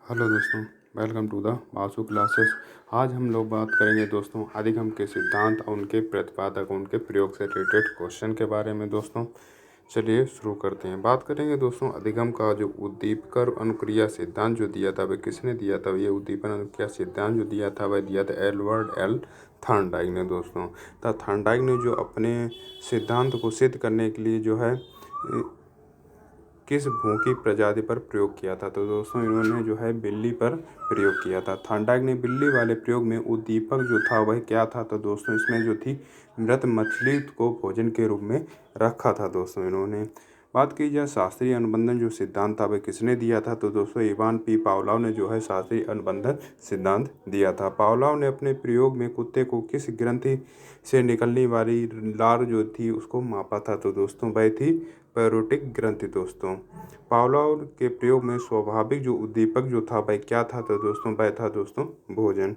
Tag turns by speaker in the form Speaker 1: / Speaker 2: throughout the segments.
Speaker 1: Hello दोस्तों, welcome to the Basu classes. आज हम लोग बात करेंगे दोस्तों अधिगम के सिद्धांत और उनके प्रतिपादक, उनके प्रयोग से रिलेटेड क्वेश्चन के बारे में। दोस्तों चलिए शुरू करते हैं। बात करेंगे दोस्तों अधिगम का जो उद्दीपक और अनुक्रिया सिद्धांत जो दिया था वह किसने दिया था। ये उद्दीपन अनुक्रिया सिद्धांत जो दिया था वह दिया था एडवर्ड एल थॉर्नडाइक ने। दोस्तों थॉर्नडाइक ने जो अपने सिद्धांत को सिद्ध करने के लिए जो है किस भूखी प्रजाति पर प्रयोग किया था, तो दोस्तों इन्होंने जो है बिल्ली पर प्रयोग किया था। थॉर्नडाइक ने बिल्ली वाले प्रयोग में उद्दीपक जो था वह क्या था, तो दोस्तों इसमें जो थी मृत मछली को भोजन के रूप में रखा था। दोस्तों इन्होंने बात की जाए शास्त्रीय अनुबंधन जो सिद्धांत था वह किसने दिया था, तो दोस्तों इवान पी पावलोव ने जो है शास्त्रीय अनुबंधन सिद्धांत दिया था। पावलोव ने अपने प्रयोग में कुत्ते को किस ग्रंथि से निकलने वाली लार जो थी उसको मापा था, तो दोस्तों वह थी पैरोटिक ग्रंथि। दोस्तों पावलोव के प्रयोग में स्वाभाविक जो उद्दीपक जो था वह क्या था, तो दोस्तों वह था दोस्तों भोजन।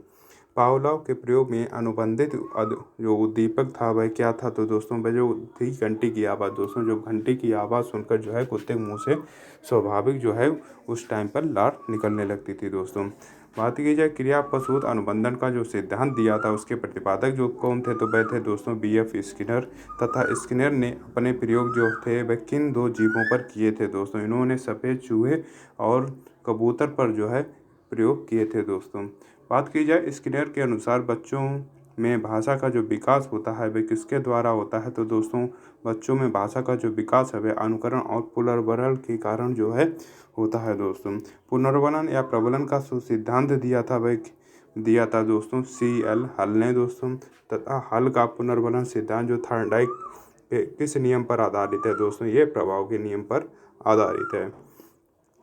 Speaker 1: पावलोव के प्रयोग में अनुबंधित जो उद्दीपक था वह क्या था, तो दोस्तों वह जो थी घंटी की आवाज़। दोस्तों जो घंटी की आवाज़ सुनकर जो है कुत्ते के मुंह से स्वाभाविक जो है उस टाइम पर लार निकलने लगती थी। दोस्तों बात की जाए क्रिया प्रसूत अनुबंधन का जो सिद्धांत दिया था उसके प्रतिपादक जो कौन थे, तो वह थे दोस्तों BF स्किनर। तथा स्किनर ने अपने प्रयोग जो थे वह किन दो जीवों पर किए थे, दोस्तों इन्होंने सफ़ेद चूहे और कबूतर पर जो है प्रयोग किए थे। दोस्तों बात की जाए स्किनर के अनुसार बच्चों में भाषा का जो विकास होता है वह किसके द्वारा होता है, तो दोस्तों बच्चों में भाषा का जो विकास है वह अनुकरण और पुनर्वरण के कारण जो है होता है। दोस्तों पुनर्वलन या प्रबलन का सिद्धांत दिया था दोस्तों CL हल ने। दोस्तों तथा हल का पुनर्वलन सिद्धांत जो थॉर्नडाइक किस नियम पर आधारित है, दोस्तों ये प्रभाव के नियम पर आधारित है।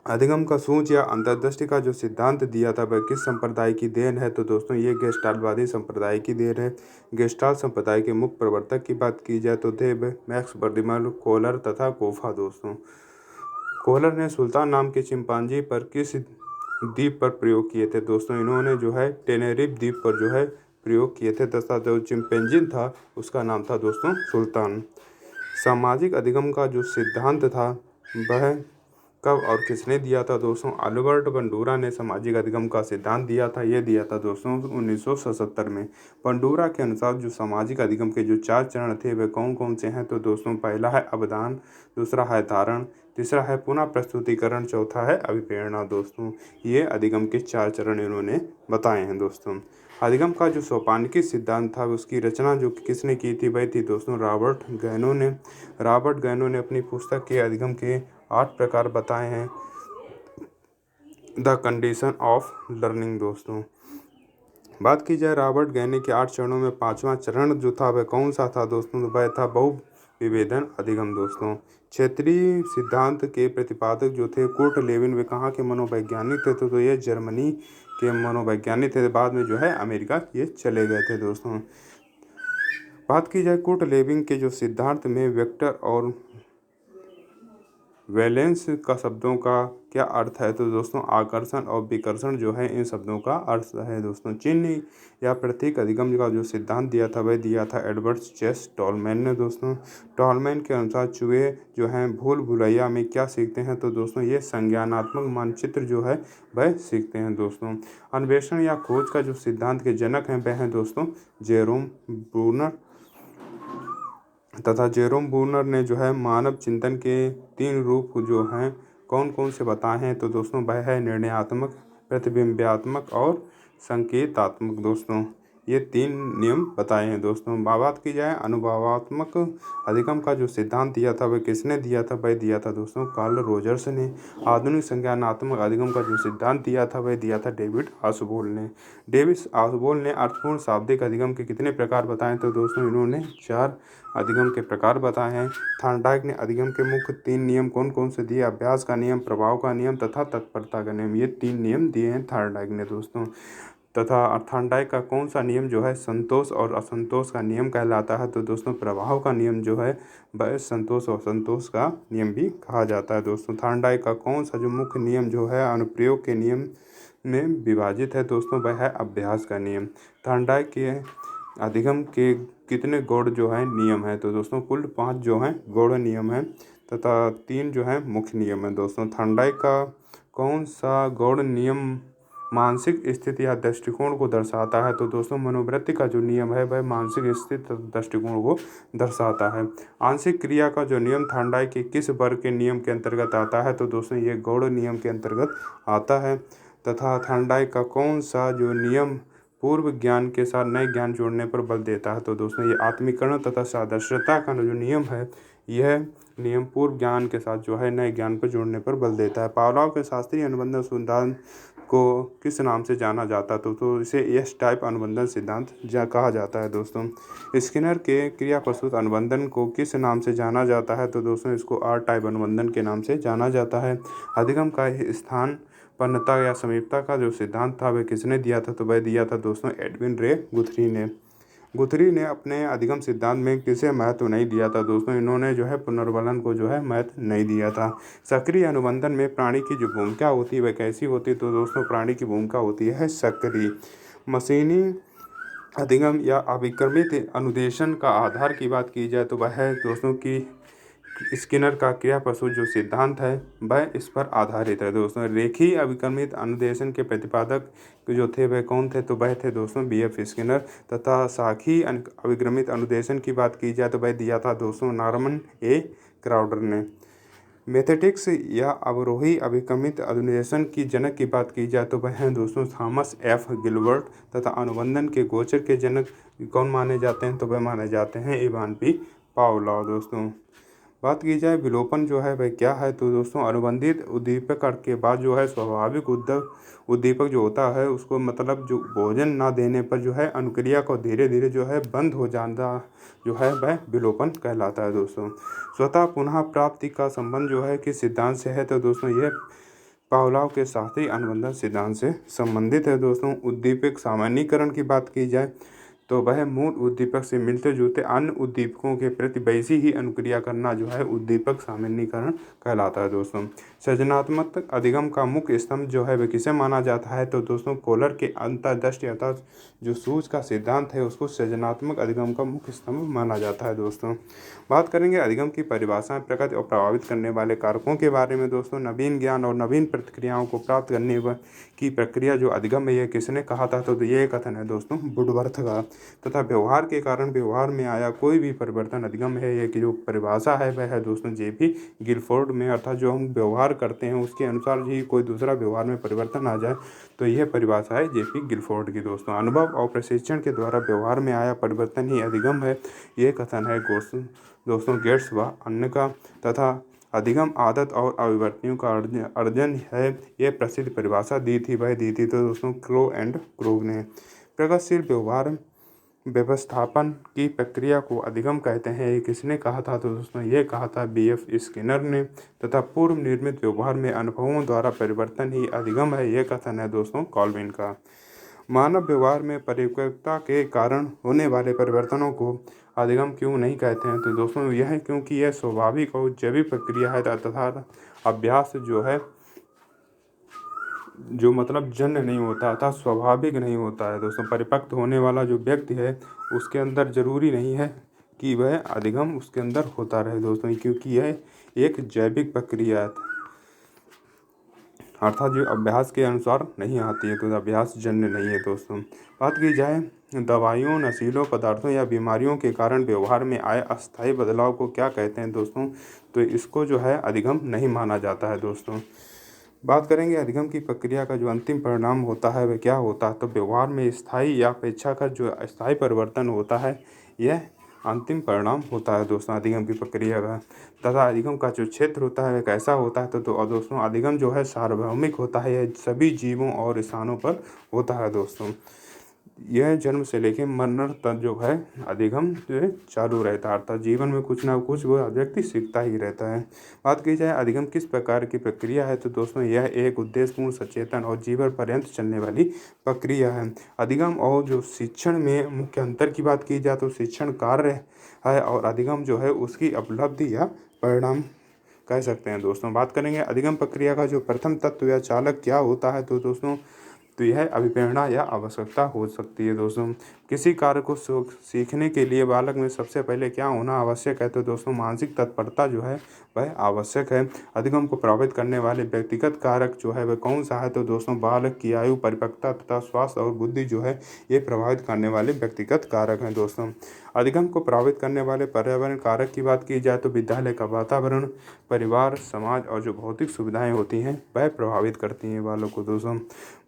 Speaker 1: अधिगम का सूझ या अंतर्दृष्टि का जो सिद्धांत दिया था वह किस संप्रदाय की देन है, तो दोस्तों ये गेस्टाल्टवादी संप्रदाय की देन है। गेस्टाल्ट संप्रदाय के मुख्य प्रवर्तक की बात की जाए तो थे मैक्स बर्दिमल, कोहलर तथा कोफा। दोस्तों कोहलर ने सुल्तान नाम के चिंपांजी पर किस द्वीप पर प्रयोग किए थे, दोस्तों इन्होंने जो है टेनेरिफ द्वीप पर जो है प्रयोग किए थे तथा जो चिंपैंजी था उसका नाम था दोस्तों सुल्तान। सामाजिक अधिगम का जो सिद्धांत था वह कब और किसने दिया था, दोस्तों अल्बर्ट बंडूरा ने सामाजिक अधिगम का सिद्धांत दिया था। ये दिया था दोस्तों 1977 में। बंडूरा के अनुसार जो सामाजिक अधिगम के जो 4 चरण थे वे कौन कौन से हैं, तो दोस्तों पहला है अवदान, दूसरा है धारण, तीसरा है पुनः प्रस्तुतिकरण, चौथा है अभिप्रेरणा। दोस्तों ये अधिगम के 4 चरण इन्होंने बताए हैं। दोस्तों अधिगम का जो सोपानिकी सिद्धांत था उसकी रचना जो किसने की थी वह थी दोस्तों रॉबर्ट गैनो ने। रॉबर्ट गैनो ने अपनी पुस्तक के अधिगम के 8 प्रकार बताए हैं। The condition of learning. दोस्तों बात की जाए रॉबर्ट गैनो के 8 चरणों में 5वां चरण जो था वह कौन सा था, दोस्तों वह था बहुविभेदन अधिगम। दोस्तों क्षेत्रीय सिद्धांत के प्रतिपादक जो थे कुर्ट लेविन, वे कहाँ के मनोवैज्ञानिक थे, तो ये जर्मनी के मनोवैज्ञानिक थे। बाद में जो है अमेरिका ये चले गए थे। दोस्तों बात की जाए कुर्ट लेविन के जो सिद्धांत में वेक्टर और वैलेंस का शब्दों का क्या अर्थ है, तो दोस्तों आकर्षण और विकर्षण जो है इन शब्दों का अर्थ है। दोस्तों चिन्ह या प्रतीक अधिगम का जो सिद्धांत दिया था वह दिया था एडवर्ड चेस टॉलमैन ने। दोस्तों टॉलमैन के अनुसार चूहे जो हैं भूल भुलैया में क्या सीखते हैं, तो दोस्तों ये संज्ञानात्मक मानचित्र जो है वह सीखते हैं। दोस्तों अन्वेषण या खोज का जो सिद्धांत के जनक हैं वह हैं दोस्तों जेरोम ब्रूनर। तथा जेरोम ब्रूनर ने जो है मानव चिंतन के 3 रूप जो हैं कौन कौन से बताए हैं, तो दोस्तों वह है निर्णयात्मक, प्रतिबिंबात्मक और संकेतात्मक। दोस्तों ये 3 नियम बताए हैं। दोस्तों बात की जाए अनुभवात्मक अधिगम का जो सिद्धांत दिया था वह किसने दिया था, वह दिया था दोस्तों कार्ल रोजर्स ने। आधुनिक संज्ञानात्मक अधिगम का जो सिद्धांत दिया था वह दिया था डेविड ऑसबोर्न ने। डेविड ऑसबोर्न ने अर्थपूर्ण शाब्दिक अधिगम के कितने प्रकार बताए, तो दोस्तों इन्होंने 4 अधिगम के प्रकार बताए हैं। थॉर्नडाइक ने अधिगम के मुख्य 3 नियम कौन कौन से दिए, अभ्यास का नियम, प्रभाव का नियम तथा तत्परता का नियम, ये 3 नियम दिए हैं थॉर्नडाइक ने। दोस्तों तथा थॉर्नडाइक का कौन सा नियम जो है संतोष और असंतोष का नियम कहलाता है, तो दोस्तों प्रभाव का नियम जो है वह संतोष और असंतोष का नियम भी कहा जाता है। दोस्तों थॉर्नडाइक का कौन सा जो मुख्य नियम जो है अनुप्रयोग के नियम में विभाजित है, दोस्तों वह है अभ्यास का नियम। थॉर्नडाइक के अधिगम के कितने गौड़ जो है नियम है, तो दोस्तों कुल 5 जो हैं गौड़ नियम हैं तथा 3 जो हैं मुख्य नियम हैं। दोस्तों थॉर्नडाइक का कौन सा गौड़ नियम मानसिक स्थिति या दृष्टिकोण को दर्शाता है? तो दोस्तों मनोवृत्ति का जो नियम है वह मानसिक स्थिति दृष्टिकोण को दर्शाता है। आंशिक क्रिया का जो नियम थार्नडाइक के किस वर्ग के नियम के अंतर्गत आता है? तो दोस्तों ये गौड़ नियम के अंतर्गत आता है। तथा थार्नडाइक का कौन सा जो नियम पूर्व ज्ञान के साथ नए ज्ञान जोड़ने पर बल देता है? तो दोस्तों ये आत्मीकरण तथा सादृश्यता का जो नियम है, यह नियम पूर्व ज्ञान के साथ जो है नए ज्ञान पर जोड़ने पर बल देता है। पावलोव के शास्त्रीय अनुबंधन सिद्धांत को किस नाम से जाना जाता है? तो इसे एस टाइप अनुबंधन सिद्धांत कहा जाता है दोस्तों। स्किनर के क्रिया प्रसूत अनुबंधन को किस नाम से जाना जाता है? तो दोस्तों इसको आर टाइप अनुबंधन के नाम से जाना जाता है। अधिगम का स्थान पन्नता या समीपता का जो सिद्धांत था वह किसने दिया था? तो वह दिया था दोस्तों एडविन रे गुथरी ने। गुथरी ने अपने अधिगम सिद्धांत में किसे महत्व नहीं दिया था? दोस्तों इन्होंने जो है पुनर्वलन को जो है महत्व नहीं दिया था। सक्रिय अनुबंधन में प्राणी की जो भूमिका होती है वह कैसी होती है? तो दोस्तों प्राणी की भूमिका होती है सक्रिय। मशीनी अधिगम या अभिक्रमित अनुदेशन का आधार की बात की जाए तो वह है दोस्तों की स्किनर का क्रिया प्रसूत जो सिद्धांत है वह इस पर आधारित है दोस्तों। रेखीय अभिक्रमित अनुदेशन के प्रतिपादक जो थे वह कौन थे? तो वह थे दोस्तों BF स्किनर। तथा शाखीय अभिक्रमित अनुदेशन की बात की जाए तो वह दिया था दोस्तों नॉर्मन ए क्राउडर ने। मैथेटिक्स या अवरोही अभिक्रमित अनुदेशन की जनक की बात की जाए तो वह हैं दोस्तों थॉमस F गिलबर्ट। तथा अनुबंधन के गोचर के जनक कौन माने जाते हैं? तो वह माने जाते हैं इवान पी पावलोव दोस्तों। बात की जाए विलोपन जो है वह क्या है? तो दोस्तों अनुबंधित उद्दीपक के बाद जो है स्वाभाविक उद्दीपक जो होता है उसको मतलब जो भोजन ना देने पर जो है अनुक्रिया को धीरे धीरे जो है बंद हो जाना जो है वह विलोपन कहलाता है दोस्तों। स्वतः पुनः प्राप्ति का संबंध जो है किस सिद्धांत से है? तो दोस्तों यह पावलोव के शास्त्रीय अनुबंधन सिद्धांत से संबंधित है दोस्तों। उद्दीपक सामान्यीकरण की बात की जाए तो वह मूल उद्दीपक से मिलते जुलते अन्य उद्दीपकों के प्रति वैसी ही अनुक्रिया करना जो है उद्दीपक सामान्यीकरण कहलाता है दोस्तों। सृजनात्मक अधिगम का मुख्य स्तंभ जो है वह किसे माना जाता है? तो दोस्तों कोलर के अंतर्दृष्टि अर्थात जो सूझ का सिद्धांत है उसको सृजनात्मक अधिगम का मुख्य स्तंभ माना जाता है दोस्तों। बात करेंगे अधिगम की परिभाषाएं, प्रकृति और प्रभावित करने वाले कारकों के बारे में दोस्तों। नवीन ज्ञान और नवीन प्रतिक्रियाओं को प्राप्त करने की प्रक्रिया जो अधिगम है यह किसने कहा था? तो ये कथन है दोस्तों वुडवर्थ का। तथा व्यवहार के कारण व्यवहार में आया कोई भी परिवर्तन अधिगम है, यह की जो परिभाषा है वह है दोस्तों JP गिलफोर्ड में। अर्थात जो हम व्यवहार करते हैं उसके अनुसार ही कोई दूसरा व्यवहार में परिवर्तन आ जाए तो यह परिभाषा है JP गिलफोर्ड की दोस्तों। अनुभव और प्रशिक्षण के द्वारा व्यवहार में आया परिवर्तन ही अधिगम है, ये कथन है दोस्तों गेट्स व अन्य का। तथा अधिगम आदत और अभिवर्तियों का अर्जन है, यह प्रसिद्ध परिभाषा दी थी तो दोस्तों क्रो एंड क्रोग ने। प्रगतिशील व्यवहार व्यवस्थापन की प्रक्रिया को अधिगम कहते हैं, ये किसने कहा था? तो दोस्तों ये कहा था BF स्किनर ने। तथा पूर्व निर्मित व्यवहार में अनुभवों द्वारा परिवर्तन ही अधिगम है, यह कथन है दोस्तों कॉल्विन का। मानव व्यवहार में परिपक्वता के कारण होने वाले परिवर्तनों को अधिगम क्यों नहीं कहते हैं? तो दोस्तों यह है क्योंकि यह स्वाभाविक और जैविक प्रक्रिया है तथा अभ्यास जो है जो मतलब जन्य नहीं होता अर्थात स्वाभाविक नहीं होता है दोस्तों। परिपक्व होने वाला जो व्यक्ति है उसके अंदर जरूरी नहीं है कि वह अधिगम उसके अंदर होता रहे दोस्तों, क्योंकि यह एक जैविक प्रक्रिया है अर्थात जो अभ्यास के अनुसार नहीं आती है, तो अभ्यास जन्य नहीं है दोस्तों। बात की जाए दवाइयों, नशीलों पदार्थों या बीमारियों के कारण व्यवहार में आए अस्थायी बदलाव को क्या कहते हैं दोस्तों? तो इसको जो है अधिगम नहीं माना जाता है दोस्तों। बात करेंगे अधिगम की प्रक्रिया का जो अंतिम परिणाम होता है वह क्या होता है? तो व्यवहार में स्थायी या अपेक्षाकृत जो अस्थायी परिवर्तन होता है यह अंतिम परिणाम होता है दोस्तों अधिगम की प्रक्रिया का। तथा अधिगम का जो क्षेत्र होता है वह कैसा होता है? तो दोस्तों अधिगम जो है सार्वभौमिक होता है, यह सभी जीवों और स्थानों पर होता है दोस्तों। यह जन्म से लेकर मरण तक जो है अधिगम जो है चालू रहता है, अर्थात जीवन में कुछ ना कुछ वो व्यक्ति सीखता ही रहता है। बात की जाए अधिगम किस प्रकार की प्रक्रिया है? तो दोस्तों यह एक उद्देश्यपूर्ण, सचेतन और जीवन पर्यंत चलने वाली प्रक्रिया है। अधिगम और जो शिक्षण में मुख्य अंतर की बात की जाए तो शिक्षण कार्य है और अधिगम जो है उसकी उपलब्धि या परिणाम कह सकते हैं दोस्तों। बात करेंगे अधिगम प्रक्रिया का जो प्रथम तत्व या चालक क्या होता है? तो दोस्तों तो यह अभिप्रेरणा या आवश्यकता हो सकती है दोस्तों। किसी कार्य को सीखने के लिए बालक में सबसे पहले क्या होना आवश्यक है, तो दोस्तों मानसिक तत्परता जो है वह आवश्यक है। अधिगम को प्रभावित करने वाले व्यक्तिगत कारक जो है वह कौन सा है, तो दोस्तों बालक की आयु, परिपक्वता तथा स्वास्थ्य और बुद्धि जो है ये प्रभावित करने वाले व्यक्तिगत कारक हैं दोस्तों। अधिगम को प्रभावित करने वाले पर्यावरण कारक की बात की जाए तो विद्यालय का वातावरण, परिवार, समाज और जो भौतिक सुविधाएं होती हैं वह प्रभावित करती हैं बालक को दोस्तों।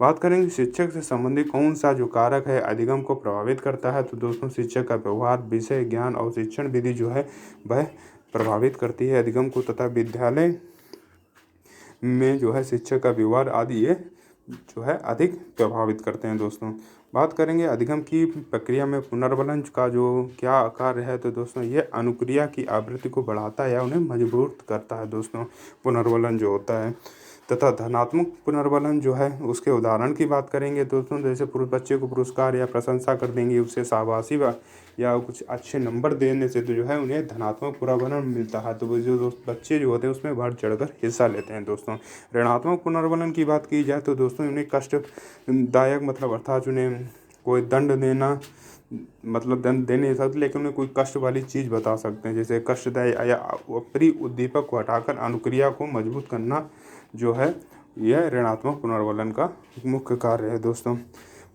Speaker 1: बात करेंगे शिक्षक से संबंधित कौन सा जो कारक है अधिगम को प्रभावित करता है, तो दोस्तों शिक्षक का व्यवहार, विषय ज्ञान और शिक्षण विधि जो है वह प्रभावित करती है अधिगम को, तथा विद्यालय में जो है शिक्षक का व्यवहार आदि ये जो है अधिक प्रभावित करते हैं दोस्तों। बात करेंगे अधिगम की प्रक्रिया में पुनर्वलन का जो क्या कार्य है, तो दोस्तों ये अनुक्रिया की आवृत्ति को बढ़ाता है या उन्हें मजबूत करता है दोस्तों, पुनर्वलन जो होता है। तथा धनात्मक पुनर्वलन जो है उसके उदाहरण की बात करेंगे दोस्तों, जैसे बच्चे को पुरस्कार या प्रशंसा कर देंगे, उससे शाबाशी या कुछ अच्छे नंबर देने से तो जो है उन्हें धनात्मक पुनर्वलन मिलता है। तो वो जो बच्चे जो होते हैं उसमें बढ़ चढ़कर हिस्सा लेते हैं दोस्तों। ऋणात्मक पुनर्वलन की बात की जाए तो दोस्तों उन्हें कष्टदायक मतलब अर्थात उन्हें कोई दंड देना, मतलब दंड दे नहीं सकते लेकिन उन्हें कोई कष्ट वाली चीज़ बता सकते हैं, जैसे कष्टदायी या अप्रिय उद्दीपक को हटाकर अनुक्रिया को मजबूत करना जो है यह ऋणात्मक पुनर्वलन का मुख्य कार्य है दोस्तों।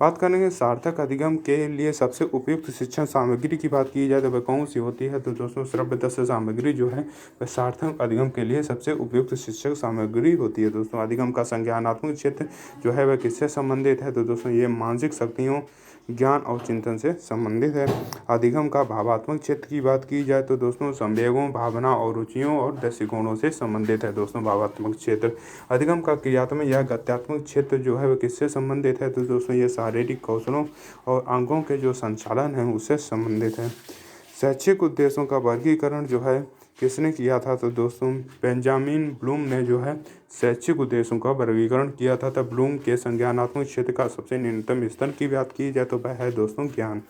Speaker 1: बात करेंगे सार्थक अधिगम के लिए सबसे उपयुक्त शिक्षण सामग्री की बात की जाए तो वह कौन सी होती है, तो दोस्तों श्रव्य दृश्य सामग्री जो है वह सार्थक अधिगम के लिए सबसे उपयुक्त शिक्षक सामग्री होती है दोस्तों। अधिगम का संज्ञानात्मक क्षेत्र जो है वह किससे संबंधित है, तो दोस्तों ये मानसिक शक्तियों, ज्ञान और चिंतन से संबंधित है। अधिगम का भावात्मक क्षेत्र की बात की जाए तो दोस्तों संवेगों, भावना और रुचियों और दृष्टिकोणों से संबंधित है दोस्तों भावात्मक क्षेत्र। अधिगम का क्रियात्मक या गत्यात्मक क्षेत्र जो है वह किससे संबंधित है, तो दोस्तों ये शारीरिक कौशलों और अंगों के जो संचालन है उससे संबंधित है। शैक्षिक उद्देश्यों का वर्गीकरण जो है किसने किया था, तो दोस्तों बेंजामिन ब्लूम ने जो है शैक्षिक उद्देश्यों का वर्गीकरण किया था। तब ब्लूम के संज्ञानात्मक क्षेत्र का सबसे न्यूनतम स्तर की बात की जाए तो वह है दोस्तों ज्ञान।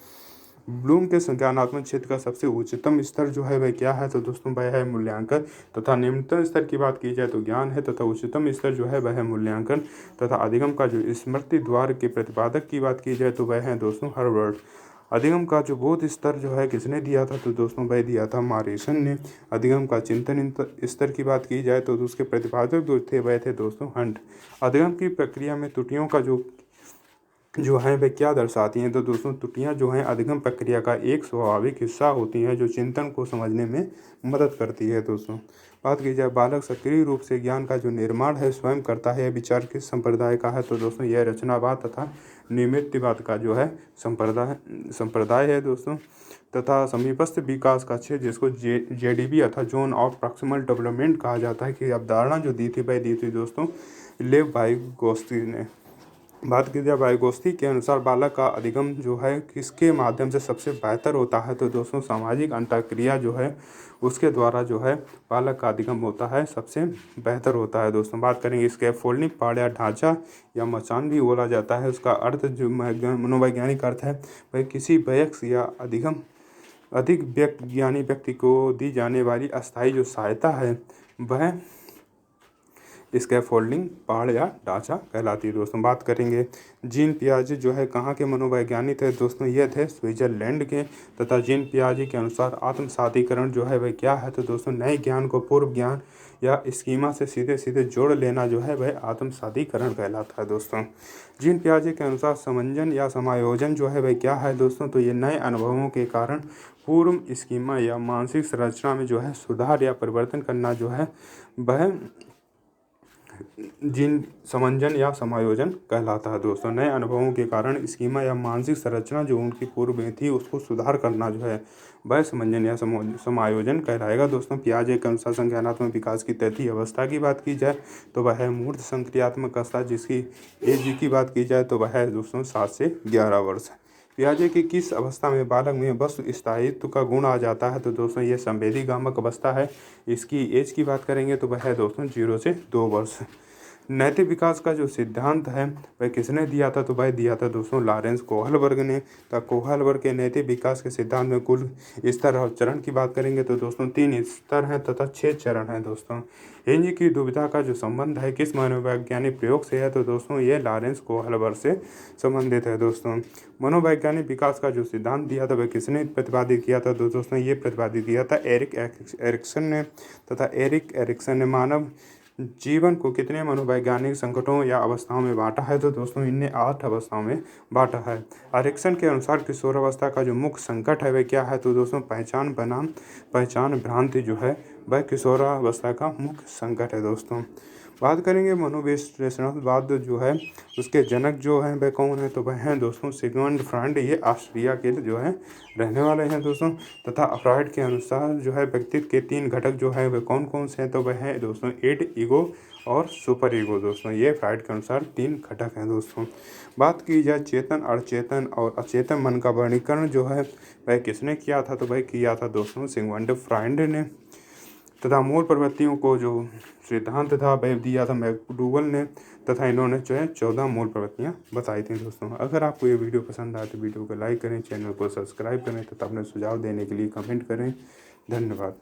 Speaker 1: ब्लूम के संज्ञानात्मक क्षेत्र का सबसे उच्चतम स्तर जो है वह क्या है, तो दोस्तों वह है मूल्यांकन। तथा निम्नतम स्तर की बात की जाए तो ज्ञान है, तथा उच्चतम स्तर जो है वह है मूल्यांकन। तथा अधिगम का जो स्मृति द्वार के प्रतिपादक की बात की जाए तो वह है दोस्तों हर्बर्ट। अधिगम का जो बोध स्तर जो है किसने दिया था, तो दोस्तों वह दिया था मॉरिसन ने। अधिगम का चिंतन स्तर की बात की जाए तो उसके प्रतिपादक जो थे वह थे दोस्तों हंट। अधिगम की प्रक्रिया में त्रुटियों का जो है वे क्या दर्शाती हैं, तो दोस्तों त्रुटियां जो हैं अधिगम प्रक्रिया का एक स्वाभाविक हिस्सा होती हैं जो चिंतन को समझने में मदद करती है दोस्तों। बात की जाए बालक सक्रिय रूप से ज्ञान का जो निर्माण है स्वयं करता है, विचार किस संप्रदाय का है, तो दोस्तों यह रचनावाद तथा निमित्तवाद का जो है संप्रदाय है दोस्तों। तथा समीपस्थ विकास का क्षेत्र जिसको JDB अथवा जोन ऑफ प्रॉक्सिमल डेवलपमेंट कहा जाता है की अवधारणा जो दी थी दोस्तों लेव वाइगोत्स्की ने। बात की जाए वाइगोत्स्की के अनुसार बालक का अधिगम जो है किसके माध्यम से सबसे बेहतर होता है, तो दोस्तों सामाजिक अंतःक्रिया जो है उसके द्वारा जो है बालक का अधिगम होता है सबसे बेहतर होता है दोस्तों। बात करेंगे स्कैफोल्डिंग, पहाड़ या ढांचा या मचान भी बोला जाता है, उसका अर्थ जो मनोवैज्ञानिक अर्थ है वह किसी वयस्क या अधिक ज्ञानी व्यक्ति को दी जाने वाली अस्थायी जो सहायता है वह स्कैफोल्डिंग, पहाड़ या ढांचा कहलाती है दोस्तों। बात करेंगे जीन पियाजे जो है कहाँ के मनोवैज्ञानिक थे दोस्तों, ये थे स्विट्जरलैंड के। तथा जीन पियाजे के अनुसार आत्मसातीकरण जो है वह क्या है, तो दोस्तों नए ज्ञान को पूर्व ज्ञान या स्कीमा से सीधे सीधे जोड़ लेना जो है वह आत्मसातीकरण कहलाता है दोस्तों। जीन पियाजे के अनुसार समंजन या समायोजन जो है वह क्या है दोस्तों, तो ये नए अनुभवों के कारण पूर्व स्कीमा या मानसिक संरचना में जो है सुधार या परिवर्तन करना जो है वह जीन समंजन या समायोजन कहलाता है दोस्तों। नए अनुभवों के कारण स्कीमा या मानसिक संरचना जो उनकी पूर्व में थी उसको सुधार करना जो है वह समंजन या समायोजन कहलाएगा दोस्तों। पियाजे के अनुसार संज्ञानात्मक विकास की तृतीय अवस्था की बात की जाए तो वह है मूर्त संक्रियात्मक अवस्था, जिसकी एज की बात की जाए तो वह है दोस्तों 7 से 11 वर्ष। पियाजे की किस अवस्था में बालक में वस्तु स्थायित्व का गुण आ जाता है, तो दोस्तों ये संवेदी गामक अवस्था है। इसकी एज की बात करेंगे तो वह है दोस्तों 0 से 2 वर्ष। नैतिक विकास का जो सिद्धांत है वह किसने दिया था, तो भाई दिया था दोस्तों लॉरेंस कोहलबर्ग ने। तो कोहलबर्ग के नैतिक विकास के सिद्धांत में कुल स्तर और चरण की बात करेंगे तो दोस्तों 3 स्तर हैं तथा 6 चरण हैं दोस्तों। हिंज की दुविधा का जो संबंध है किस मनोवैज्ञानिक प्रयोग से है, तो दोस्तों ये लॉरेंस कोहलबर्ग से संबंधित है दोस्तों। मनोवैज्ञानिक विकास का जो सिद्धांत दिया था वह किसने प्रतिपादित किया था, तो दोस्तों ये प्रतिपादित किया था एरिक एरिक्सन ने। तथा एरिक एरिक्सन ने मानव जीवन को कितने मनोवैज्ञानिक संकटों या अवस्थाओं में बांटा है, तो दोस्तों इनने 8 अवस्थाओं में बांटा है। एरिक्सन के अनुसार किशोरावस्था का जो मुख्य संकट है वह क्या है, तो दोस्तों पहचान बनाम पहचान भ्रांति जो है वह किशोरावस्था का मुख्य संकट है दोस्तों। बात करेंगे मनोविश्लेषणवाद जो है उसके जनक जो हैं वह कौन है, तो वह हैं दोस्तों सिगमंड फ्रॉइड। ये ऑस्ट्रिया के जो है रहने वाले हैं दोस्तों। तथा फ्रॉइड के अनुसार जो है व्यक्तित्व के 3 घटक जो है वह कौन कौन से हैं, तो वह है दोस्तों इड, ईगो और सुपर ईगो दोस्तों। ये फ्रॉइड के अनुसार 3 घटक हैं दोस्तों। बात की जाए चेतन, अचेतन और अचेतन मन का वर्गीकरण जो है वह किसने किया था, तो वह किया था दोस्तों सिगमंड फ्रॉइड ने। तथा मूल प्रवृत्तियों को जो सिद्धांत था वह दिया था मैकडूगल ने। तथा इन्होंने जो है 14 मूल प्रवृत्तियाँ बताई थी दोस्तों। अगर आपको ये वीडियो पसंद आए तो वीडियो को लाइक करें, चैनल को सब्सक्राइब करें तथा अपने सुझाव देने के लिए कमेंट करें। धन्यवाद।